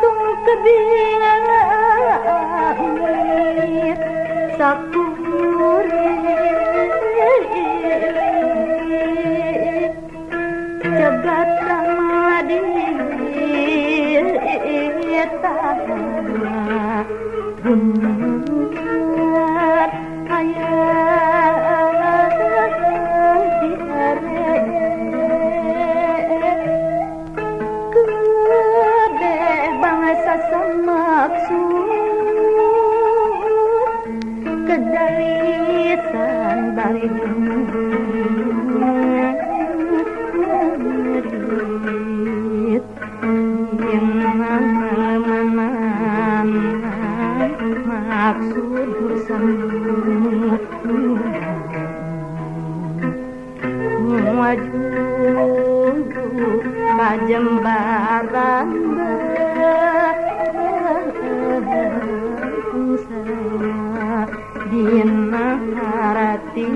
tung kedingin sakuri jagat ramadi tanah benar ayah di are kede bangsa semaksud kedarisan bari merit yang mana maksud bersama maju kajembaran bangsa dina harati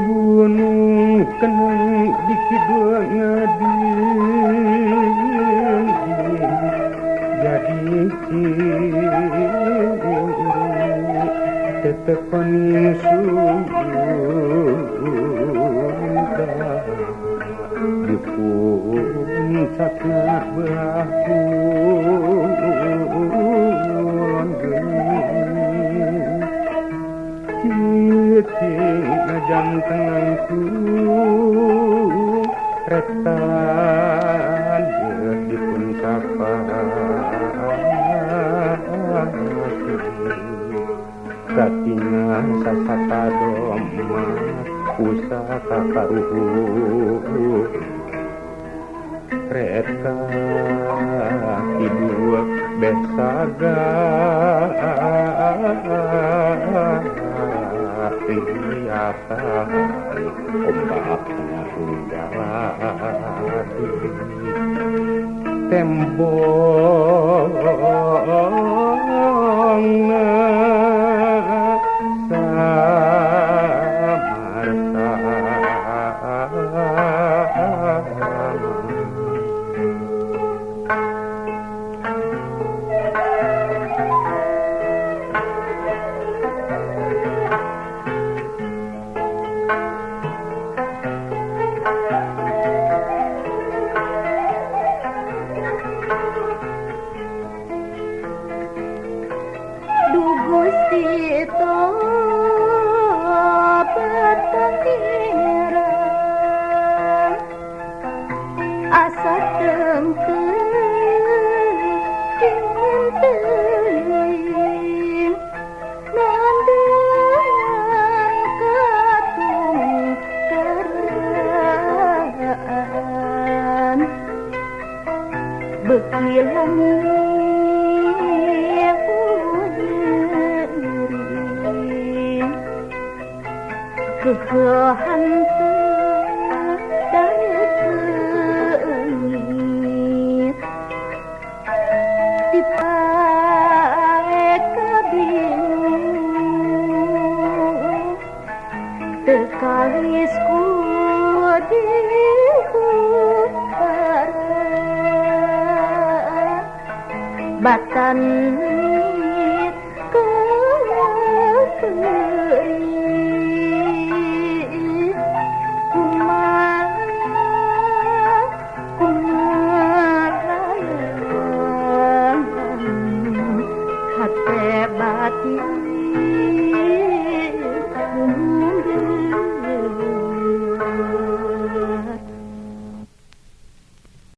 gunung kenang dikidua ngadi jadi ciri tetepan sunda di puncakna bakun geuning cicing jam tengahku retan di puncak katina sasata doma pusaka karuhu reka kedua besaga kelihatan ombaknya menjaladi tembongna Gustito patakira asa tengkeun teuing nandeungan katung keraan beuki langit kehantu daeut dipae kabingung teu kalis ku dihutara batan